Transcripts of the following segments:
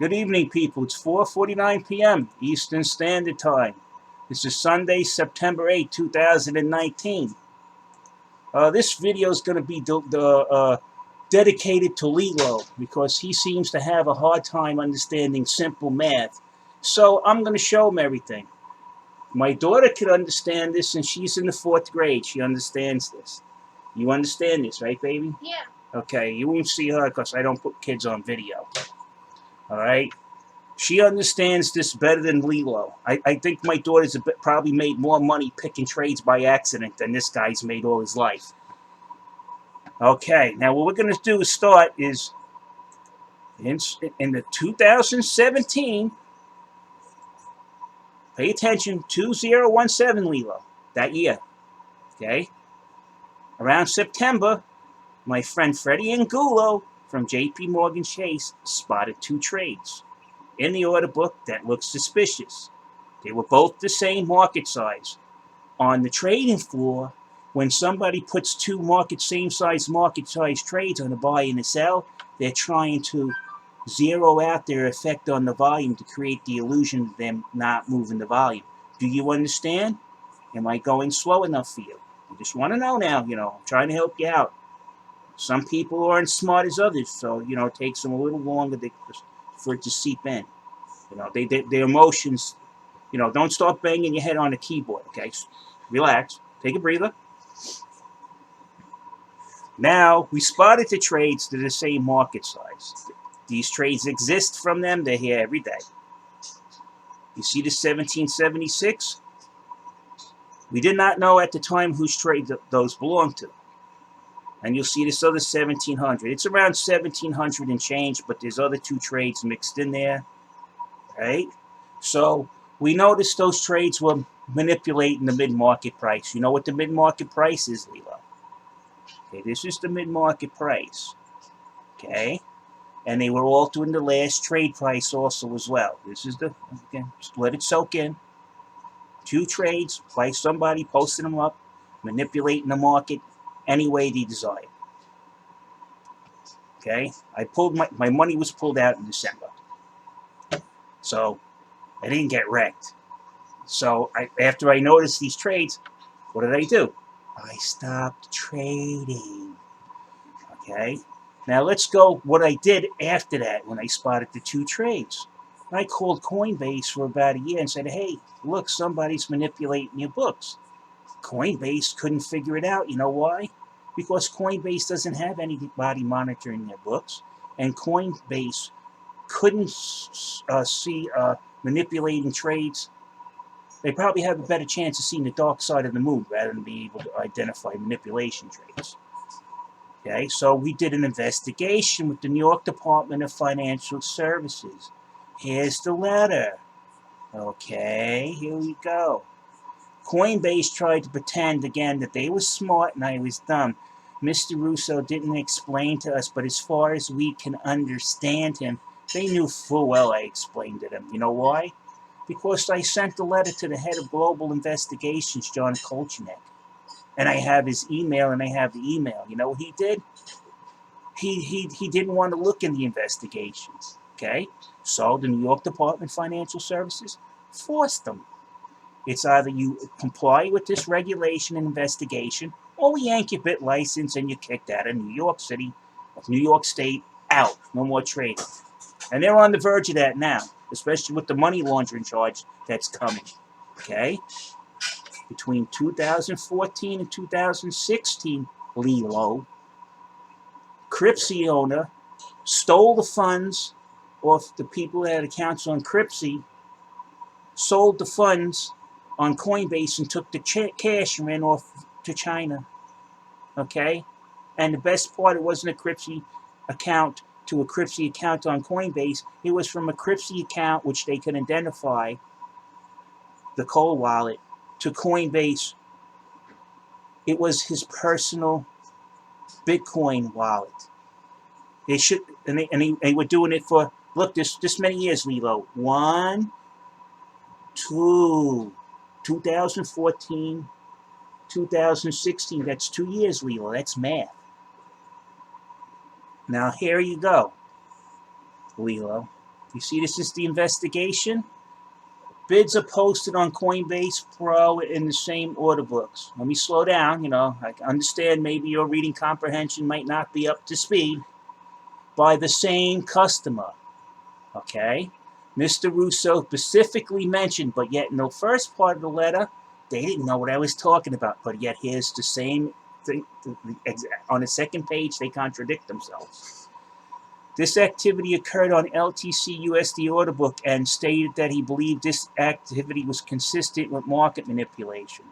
Good evening, people. It's 4:49 p.m. Eastern Standard Time. This is Sunday, September 8, 2019. This video is going to be dedicated to LiLo because he seems to have a hard time understanding simple math. So I'm going to show him everything. My daughter can understand this, and she's in the 4th grade. She understands this. You understand this, right, baby? Yeah. Okay, you won't see her because I don't put kids on video. All right? She understands this better than LiLo. I think my daughter's probably made more money picking trades by accident than this guy's made all his life. Okay, now what we're going to do is start is in the 2017, pay attention, 2017 LiLo, that year. Okay? Around September, my friend Freddie Angulo from JP Morgan Chase spotted 2 trades in the order book that looked suspicious. They were both the same market size. On the trading floor, when somebody puts 2 same size market size trades on a buy and a sell, they're trying to zero out their effect on the volume to create the illusion of them not moving the volume. Do you understand? Am I going slow enough for you? I just want to know now, I'm trying to help you out. Some people aren't smart as others, so, it takes them a little longer for it to seep in. Their emotions, don't start banging your head on the keyboard, okay? Relax, take a breather. Now, we spotted the trades that are the same market size. These trades exist from them, they're here every day. You see the 1776? We did not know at the time whose trade those belonged to. And you'll see this other 1700. It's around 1700 and change, but there's other 2 trades mixed in there, right? So we noticed those trades were manipulating the mid-market price. You know what the mid-market price is, LiLo? Okay, this is the mid-market price. Okay? And they were altering the last trade price also as well. This is again, just let it soak in. 2 trades by somebody posting them up, manipulating the market any way they desire. Okay? I pulled my money was pulled out in December. So I didn't get wrecked. So after I noticed these trades, what did I do? I stopped trading. Okay? Now let's go what I did after that when I spotted the 2 trades. I called Coinbase for about a year and said, hey, look, somebody's manipulating your books. Coinbase couldn't figure it out. You know why? Because Coinbase doesn't have anybody monitoring their books. And Coinbase couldn't see manipulating trades. They probably have a better chance of seeing the dark side of the moon rather than be able to identify manipulation trades. Okay, so we did an investigation with the New York Department of Financial Services. Here's the letter. Okay, here we go. Coinbase tried to pretend again that they were smart and I was dumb. Mr. Russo didn't explain to us, but as far as we can understand him, they knew full well I explained to them. You know why? Because I sent the letter to the head of Global Investigations, John Kolchak. And I have his email, and I have the email. You know what he did? He didn't want to look in the investigations. Okay? So the New York Department of Financial Services forced them. It's either you comply with this regulation and investigation, or we yank your bit license and you're kicked out of New York City, of New York State, out. No more trading. And they're on the verge of that now, especially with the money laundering charge that's coming. Okay? Between 2014 and 2016, LiLo, Cryptsy owner, stole the funds off the people that had accounts on Cryptsy, sold the funds on Coinbase and took the cash and ran off to China. Okay? And the best part, it wasn't a Cryptsy account to a Cryptsy account on Coinbase. It was from a Cryptsy account, which they could identify, the cold wallet, to Coinbase. It was his personal Bitcoin wallet. They should, and they were doing it for, look, this many years, LiLo. 1, 2, 2014, 2016. That's 2 years, LiLo. That's math. Now here you go, LiLo. You see, this is the investigation. Bids are posted on Coinbase Pro in the same order books. Let me slow down. I understand maybe your reading comprehension might not be up to speed. By the same customer. Okay? Mr. Russo specifically mentioned, but yet in the first part of the letter, they didn't know what I was talking about. But yet here's the same thing. On the second page, they contradict themselves. This activity occurred on LTC USD order book and stated that he believed this activity was consistent with market manipulation.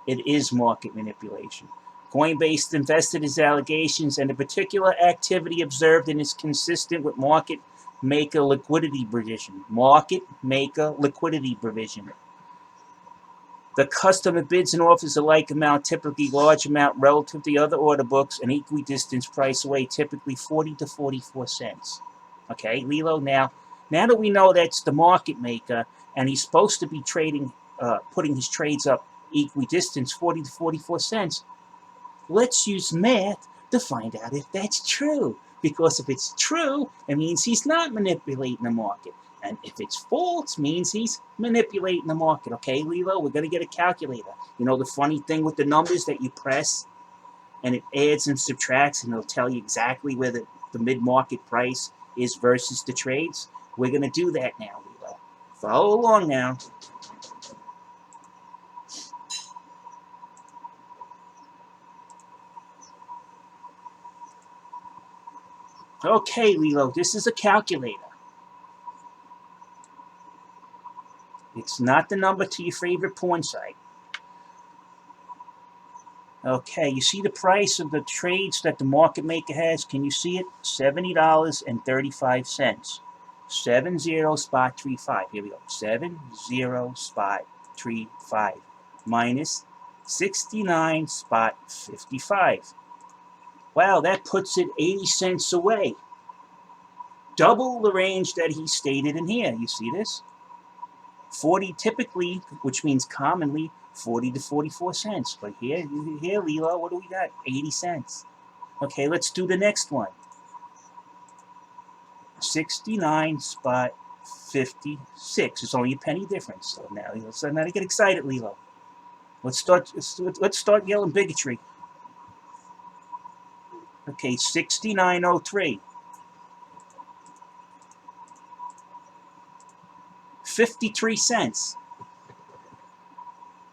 It is market manipulation. Coinbase invested his allegations, and the particular activity observed and is consistent with market maker liquidity provision. Market maker liquidity provision. The customer bids and offers a like amount, typically large amount relative to the other order books, and equidistance price away, typically 40 to 44 cents. Okay, LiLo, now that we know that's the market maker, and he's supposed to be trading, putting his trades up equidistance 40 to 44 cents, let's use math to find out if that's true. Because if it's true, it means he's not manipulating the market. And if it's false, means he's manipulating the market. Okay, LiLo, we're going to get a calculator. You know the funny thing with the numbers that you press, and it adds and subtracts, and it'll tell you exactly where the mid-market price is versus the trades? We're going to do that now, LiLo. Follow along now. Okay, LiLo, this is a calculator. It's not the number to your favorite porn site. Okay, you see the price of the trades that the market maker has? Can you see it? $70.35. 70.35. Here we go. 70.35 minus 69.55. Wow, that puts it 80 cents away. Double the range that he stated in here. You see this? 40 typically, which means commonly, 40 to 44 cents. But here, LiLo, what do we got? 80 cents. Okay, let's do the next one. 69.56. It's only a penny difference. So now let's not get excited, LiLo. Let's start yelling bigotry. Okay, 69.03. 53 cents.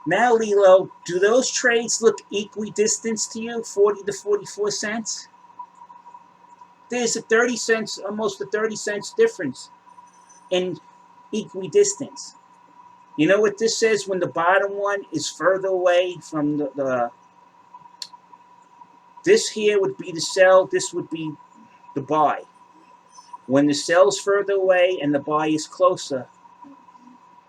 Now, LiLo, do those trades look equidistant to you? 40 to 44 cents? There's a 30 cents, almost a 30 cents difference in equidistance. You know what this says when the bottom one is further away from the this here would be the sell, this would be the buy. When the sell's further away and the buy is closer,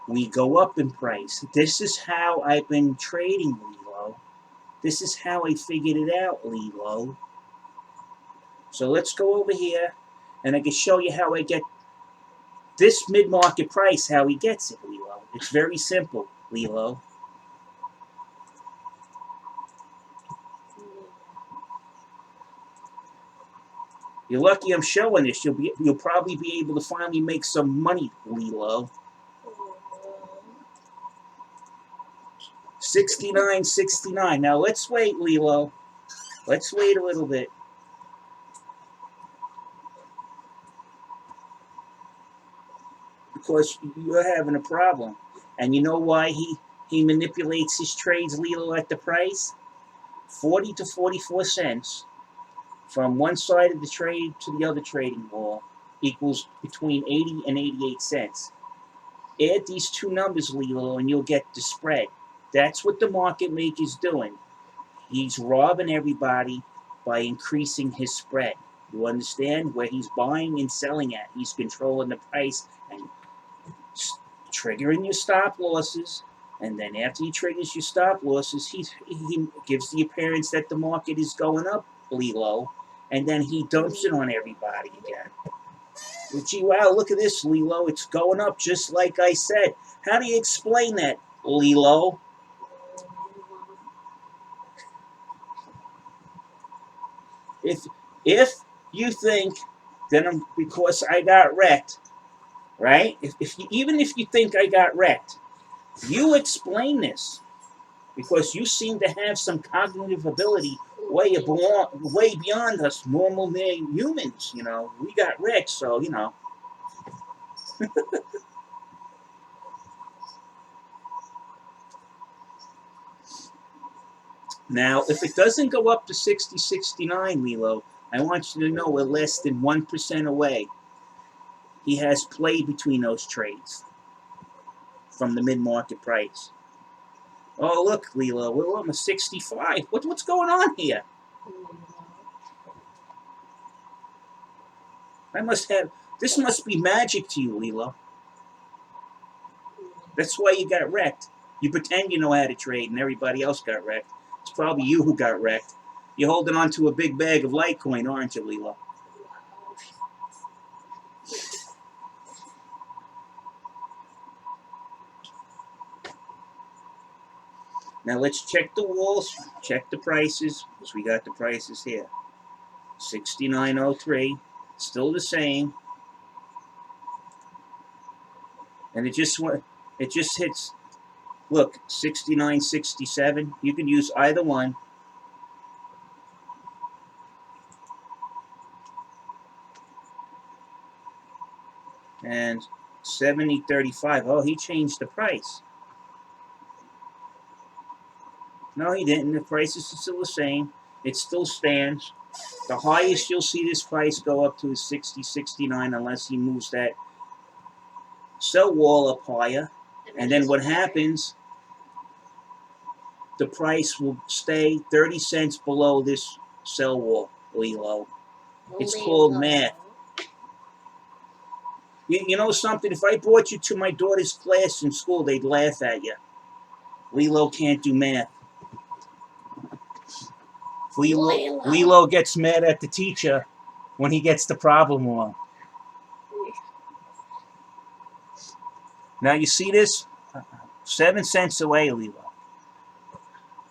we go up in price. This is how I've been trading, LiLo. This is how I figured it out, LiLo. So let's go over here, and I can show you how I get this mid-market price, how he gets it, LiLo. It's very simple, LiLo. You're lucky I'm showing this. You'll probably be able to finally make some money, LiLo. 69.69. Now let's wait, LiLo. Let's wait a little bit. Because you're having a problem. And you know why he manipulates his trades, LiLo, at the price? 40 to 44 cents from one side of the trade to the other trading wall equals between 80 and 88 cents. Add these two numbers, LiLo, and you'll get the spread. That's what the market maker's doing. He's robbing everybody by increasing his spread. You understand? Where he's buying and selling at. He's controlling the price and triggering your stop losses. And then after he triggers your stop losses, he gives the appearance that the market is going up, LiLo. And then he dumps it on everybody again. Well, gee, wow, look at this, LiLo. It's going up just like I said. How do you explain that, LiLo? If you think that because I got wrecked, right? Even if you think I got wrecked, you explain this because you seem to have some cognitive ability way beyond us normal humans. You know, we got wrecked, so you know. Now, if it doesn't go up to 60, 69, LiLo, I want you to know we're less than 1% away. He has play between those trades from the mid-market price. Oh, look, LiLo, we're almost 65. What's going on here? This must be magic to you, LiLo. That's why you got wrecked. You pretend you know how to trade and everybody else got wrecked. It's probably you who got wrecked. You're holding on to a big bag of Litecoin, aren't you, LiLo? Now let's check the walls, check the prices, because we got the prices here. 69.03, still the same. And it just hits, look, 69.67. You can use either one. And 70.35. Oh, he changed the price. No, he didn't. The price is still the same. It still stands. The highest you'll see this price go up to is 60.69 unless he moves that sell wall up higher. And then what happens, the price will stay 30 cents below this sell wall, LiLo. It's called math. You know something? If I brought you to my daughter's class in school, they'd laugh at you. LiLo can't do math. LiLo gets mad at the teacher when he gets the problem wrong. Now you see this? 7 cents away, LiLo.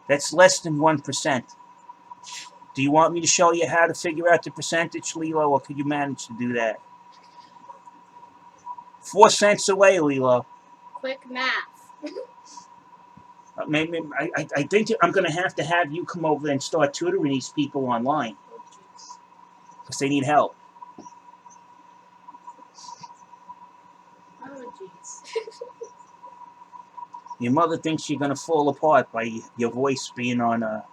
That's less than 1%. Do you want me to show you how to figure out the percentage, LiLo, or could you manage to do that? 4 cents away, LiLo. Quick math. Maybe I think I'm going to have you come over and start tutoring these people online because they need help. Oh, jeez. Your mother thinks you're going to fall apart by your voice being on a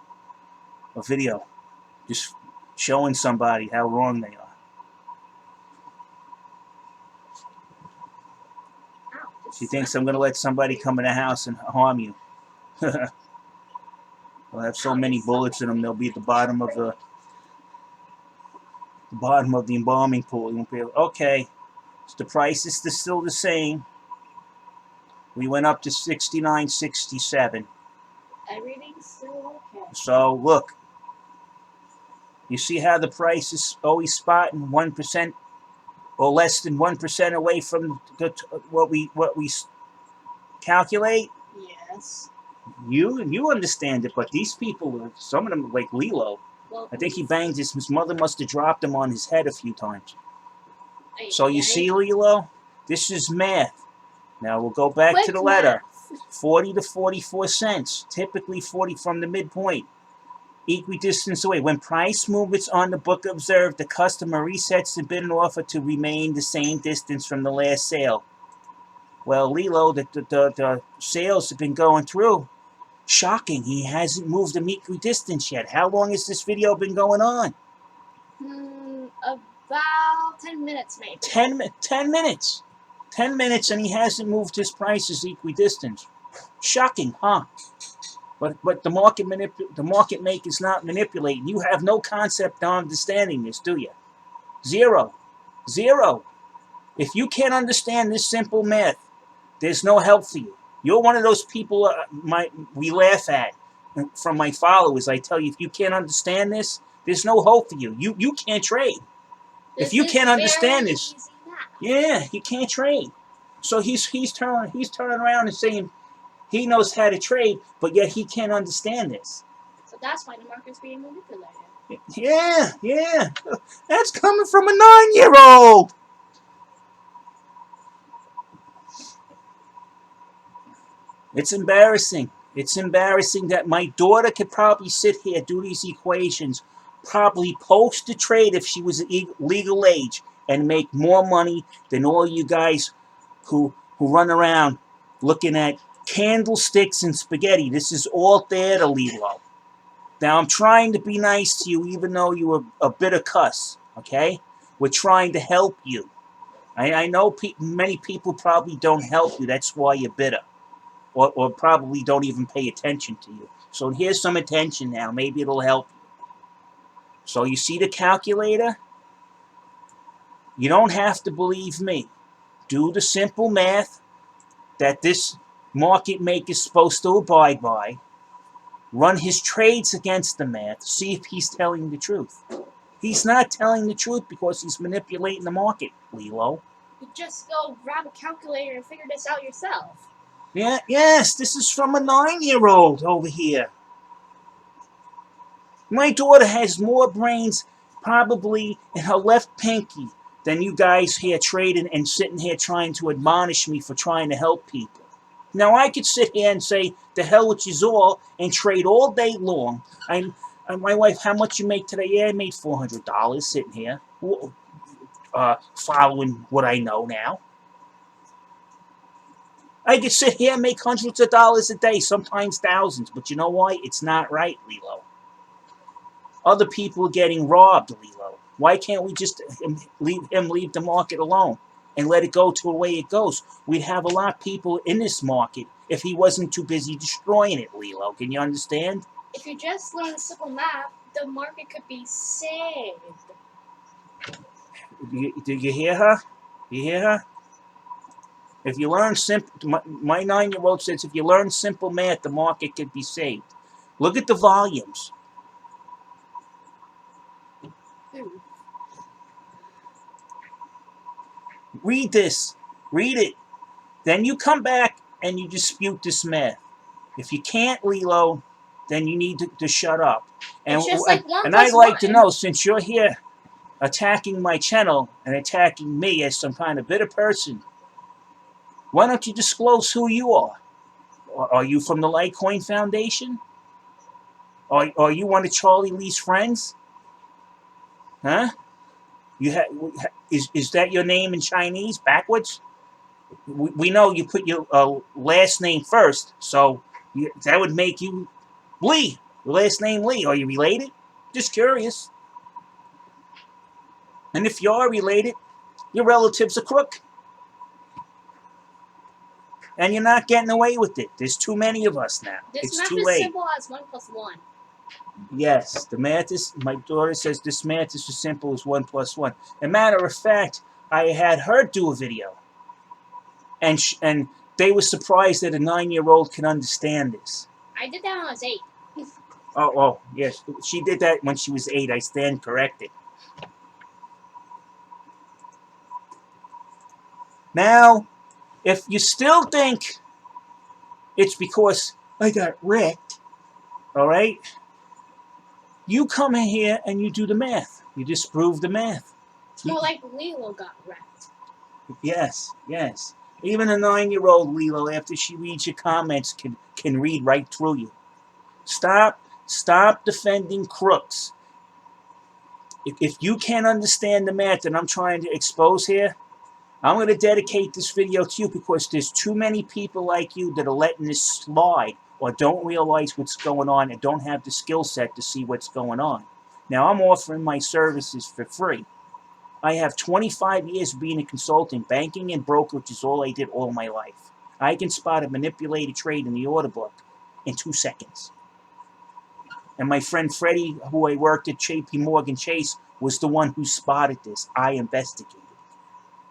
video, just showing somebody how wrong they are. She thinks I'm going to let somebody come in the house and harm you. They'll have so many bullets in them, they'll be at the bottom of the embalming pool. You won't be able. Okay, so the price is still the same. We went up to 69.67. Everything's still okay. So look, you see how the price is always spotting 1% or less than 1% away from what we calculate. Yes. You understand it, but these people, some of them, like LiLo, Well, I think he banged his mother must have dropped him on his head a few times. So you see, LiLo, this is math. Now we'll go back to the letter. 40 to 44 cents, typically 40 from the midpoint. Equidistance away. When price movements on the book observed, the customer resets the bid and offer to remain the same distance from the last sale. Well, LiLo, the sales have been going through. Shocking, he hasn't moved the equidistance yet. How long has this video been going on? About 10 minutes, maybe. 10 minutes. 10 minutes and he hasn't moved his prices equidistance. Shocking, huh? But the market maker's not manipulating. You have no concept of understanding this, do you? Zero. If you can't understand this simple math, there's no help for you. You're one of those people we laugh at from my followers. I tell you, if you can't understand this, there's no hope for you. You can't trade. If you can't understand this, yeah, you can't trade. So he's turning around and saying he knows how to trade, but yet he can't understand this. So that's why the market's being manipulated. Yeah. That's coming from a 9-year-old. It's embarrassing. It's embarrassing that my daughter could probably sit here, do these equations, probably post a trade if she was legal age, and make more money than all you guys who run around looking at candlesticks and spaghetti. This is all theater, LiLo. Now I'm trying to be nice to you, even though you were a bitter cuss. Okay, we're trying to help you. I know many people probably don't help you. That's why you're bitter. Or probably don't even pay attention to you. So here's some attention now. Maybe it'll help you. So you see the calculator? You don't have to believe me. Do the simple math that this market maker is supposed to abide by. Run his trades against the math. See if he's telling the truth. He's not telling the truth because he's manipulating the market, LiLo. You just go grab a calculator and figure this out yourself. Yeah, yes, this is from a 9-year-old over here. My daughter has more brains probably in her left pinky than you guys here trading and sitting here trying to admonish me for trying to help people. Now I could sit here and say, the hell with you all, and trade all day long. My wife, how much you make today? Yeah, I made $400 sitting here, following what I know now. I could sit here and make hundreds of dollars a day, sometimes thousands. But you know why? It's not right, LiLo. Other people are getting robbed, LiLo. Why can't we just leave the market alone and let it go to the way it goes? We'd have a lot of people in this market if he wasn't too busy destroying it, LiLo. Can you understand? If you just learn simple math, the market could be saved. Do you hear her? You hear her? If you learn simple, my 9-year-old says, if you learn simple math, the market could be saved. Look at the volumes. Read this. Read it. Then you come back and you dispute this math. If you can't, LiLo, then you need to shut up. And, it's just like 1 and plus I'd like 1. to know, since you're here attacking my channel and attacking me as some kind of bitter person, why don't you disclose who you are? Are you from the Litecoin Foundation? Are you one of Charlie Lee's friends? Huh? Is that your name in Chinese backwards? We know you put your last name first, so that would make you Lee. Your last name Lee. Are you related? Just curious. And if you are related, your relative's a crook. And you're not getting away with it. There's too many of us now. This It's math too is late. simple as 1 plus 1. Yes, the math is, my daughter says this math is as simple as 1 plus 1. As a matter of fact, I had her do a video. And they were surprised that a 9-year-old can understand this. I did that when I was 8. Oh, yes. She did that when she was 8. I stand corrected. Now, if you still think it's because I got wrecked, all right, you come in here and you do the math. You disprove the math. It's more like LiLo got wrecked. Yes. Even a 9-year-old, LiLo, after she reads your comments, can read right through you. Stop defending crooks. If you can't understand the math that I'm trying to expose here, I'm going to dedicate this video to you because there's too many people like you that are letting this slide or don't realize what's going on and don't have the skill set to see what's going on. Now, I'm offering my services for free. I have 25 years being a consultant. Banking and brokerage is all I did all my life. I can spot a manipulated trade in the order book in 2 seconds. And my friend Freddie, who I worked at JP Morgan Chase, was the one who spotted this. I investigated.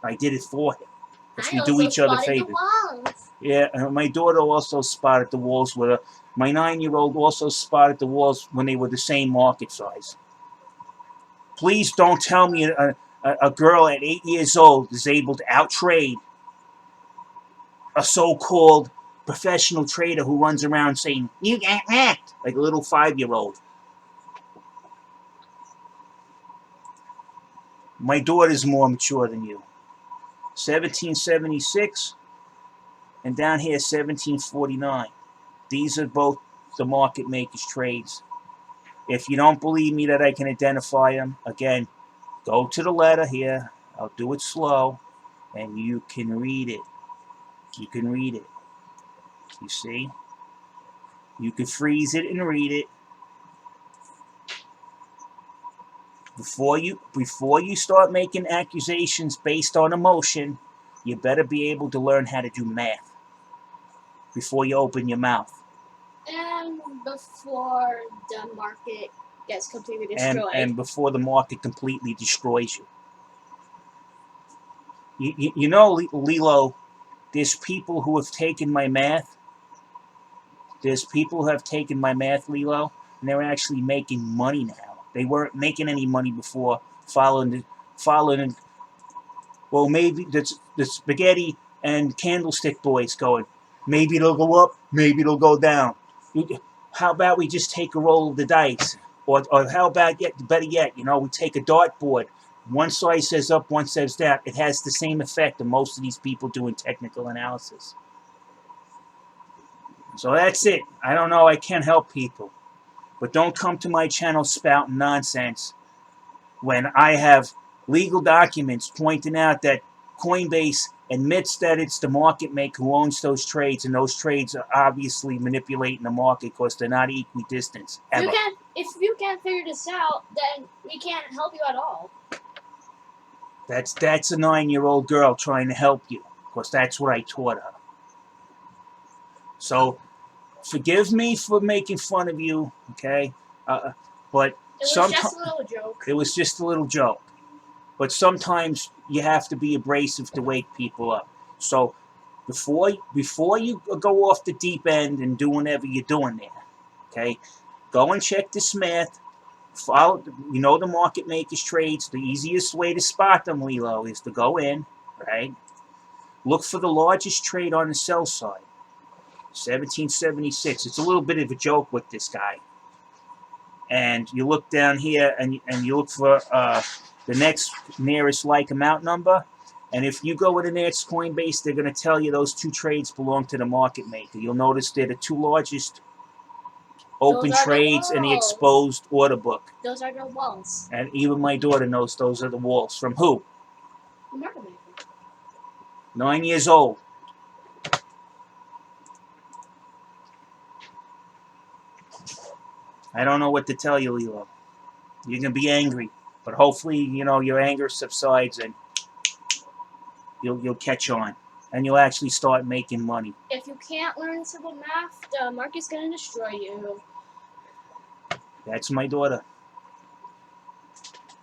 I did it for him. Because we do each other favors. Yeah, and my daughter also spotted the walls with her. My 9-year-old also spotted the walls when they were the same market size. Please don't tell me a girl at 8 years old is able to outtrade a so-called professional trader who runs around saying, you got wrecked, like a little 5-year-old. My daughter's more mature than you. 1776. and down here 1749. These are both the market makers trades. If you don't believe me that I can identify them, again, go to the letter here. I'll do it slow, and you can read it. You can read it. You see? You can freeze it and read it. Before you start making accusations based on emotion, you better be able to learn how to do math before you open your mouth. And before the market gets completely destroyed. And before the market completely destroys you. You know, LiLo, there's people who have taken my math. There's people who have taken my math, LiLo, and they're actually making money now. They weren't making any money before following. Well, maybe the spaghetti and candlestick boys going, maybe it'll go up, maybe it'll go down. How about we just take a roll of the dice? Or how about, better yet, we take a dartboard. One side says up, one says down. It has the same effect of most of these people doing technical analysis. So that's it. I don't know. I can't help people. But don't come to my channel spouting nonsense when I have legal documents pointing out that Coinbase admits that it's the market maker who owns those trades, and those trades are obviously manipulating the market because they're not equidistant. Ever. If you can't figure this out, then we can't help you at all. That's a 9-year-old girl trying to help you, because that's what I taught her. So forgive me for making fun of you, okay? But it was just a little joke. It was just a little joke. But sometimes you have to be abrasive to wake people up. So before you go off the deep end and do whatever you're doing there, okay? Go and check this math. Follow, the market makers trades. The easiest way to spot them, LiLo, is to go in, right? Look for the largest trade on the sell side. 1776. It's a little bit of a joke with this guy. And you look down here and you look for the next nearest like amount number. And if you go with the next Coinbase, they're going to tell you those two trades belong to the market maker. You'll notice they're the two largest open trades in the exposed order book. Those are the walls. And even my daughter knows those are the walls. From who? The market maker. 9 years old. I don't know what to tell you, LiLo. You can be angry, but hopefully, your anger subsides and you'll catch on, and you'll actually start making money. If you can't learn simple math, the market's gonna destroy you. That's my daughter.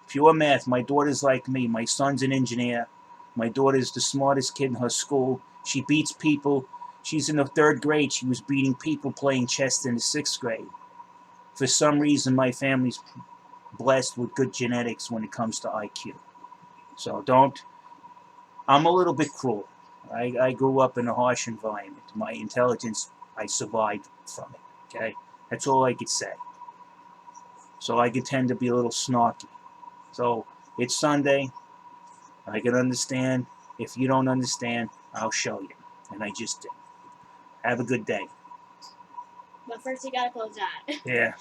Pure math. My daughter's like me. My son's an engineer. My daughter's the smartest kid in her school. She beats people. She's in the 3rd grade. She was beating people playing chess in the 6th grade. For some reason, my family's blessed with good genetics when it comes to IQ. So I'm a little bit cruel. I grew up in a harsh environment. My intelligence, I survived from it. Okay? That's all I could say. So I can tend to be a little snarky. So it's Sunday. I can understand. If you don't understand, I'll show you. And I just did. Have a good day. But first you gotta close that. Yeah.